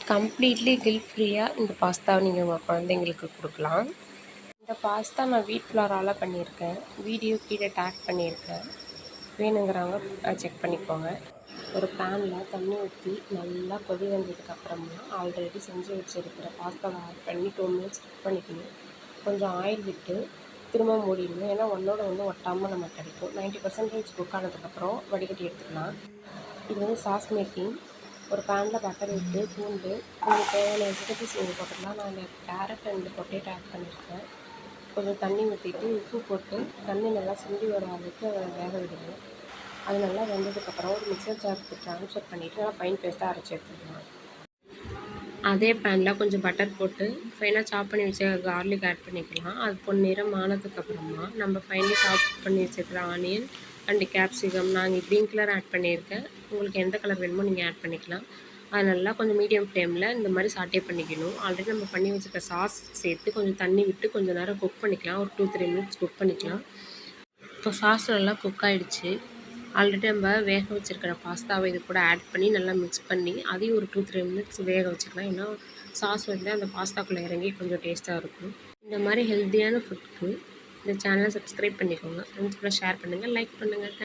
Completely guilt ஃப்ரீயாக இந்த பாஸ்தாவை நீங்கள் உங்கள் குழந்தைங்களுக்கு கொடுக்கலாம். இந்த பாஸ்தா நான் வீட் ஃப்ளாரால் பண்ணியிருக்கேன். வீடியோ கீழே டேக் பண்ணியிருக்கேன். வேணுங்கிறவங்க செக் பண்ணிக்கோங்க. ஒரு பேனில் தண்ணி ஊற்றி நல்லா கொதி வந்ததுக்கப்புறமா ஆல்ரெடி செஞ்சு வச்சுருக்கிற பாஸ்தாவை ஆட் பண்ணி 2 மினிட்ஸ் குக் பண்ணிக்கணும். கொஞ்சம் ஆயில் விட்டு திரும்ப மூடிடணும். ஏன்னா ஒன்றோட ஒன்று ஒட்டாமல் நமக்கு கிடைக்கும். 90% குக் ஆனதுக்கப்புறம் வடிகட்டி எடுத்துக்கலாம். இது வந்து சாஸ் மேக்கிங். ஒரு பேனில் பட்டர் விட்டு பூண்டு உங்களுக்கு தேவையான வெஜிடபிள்ஸ் நீங்கள் போட்டுக்கலாம். நான் இந்த கேரட் அண்ட் பொட்டேட்டோ ஆட் பண்ணியிருக்கேன். கொஞ்சம் தண்ணி ஊற்றிட்டு உப்பு போட்டு தண்ணி நல்லா சுண்டி வர அளவுக்கு அதை வேக விடுங்க. அது நல்லா வெந்ததுக்கப்புறம் ஒரு மிக்சர் ஜாருக்கு ட்ரான்ஸ்ஃபர் பண்ணிவிட்டு நல்லா ஃபைன் பேஸ்ட்டாக அரைச்சி எடுத்துக்கலாம். அதே பேனில் கொஞ்சம் பட்டர் போட்டு ஃபைனாக சாப் பண்ணி வச்ச கார்லிக் ஆட் பண்ணிக்கலாம். அது பொன்னிறம் ஆனதுக்கப்புறமா நம்ம ஃபைனலி சாப் பண்ணி வச்சுருக்கிற ஆனியன் அண்டு கேப்சிகம், நான் இங்கே க்ரீன் கலர் ஆட் பண்ணியிருக்கேன். உங்களுக்கு எந்த கலர் வேணுமோ நீங்கள் ஆட் பண்ணிக்கலாம். அது நல்லா கொஞ்சம் மீடியம் ஃப்ளேமில் இந்த மாதிரி சாட்டே பண்ணிக்கணும். ஆல்ரெடி நம்ம பண்ணி வச்சுருக்க சாஸ் சேர்த்து கொஞ்சம் தண்ணி விட்டு கொஞ்சம் நேரம் குக் பண்ணிக்கலாம். ஒரு 2-3 மினிட்ஸ் குக் பண்ணிக்கலாம். இப்போ சாஸ் நல்லா குக் ஆகிடுச்சு. ஆல்ரெடி நம்ம வேக வச்சுருக்கிற பாஸ்தாவை இது கூட ஆட் பண்ணி நல்லா மிக்ஸ் பண்ணி அதையும் ஒரு 2-3 மினிட்ஸ் வேக வச்சுக்கலாம். ஏன்னா சாஸ் வந்து அந்த பாஸ்தாக்குள்ளே இறங்கி கொஞ்சம் டேஸ்ட்டாக இருக்கும். இந்த மாதிரி ஹெல்த்தியான ஃபுட்க்கு இந்த சேனலை சப்ஸ்கிரைப் பண்ணிக்கோங்க. ஃப்ரெண்ட்ஸ் கூட ஷேர் பண்ணுங்கள், லைக் பண்ணுங்கள்.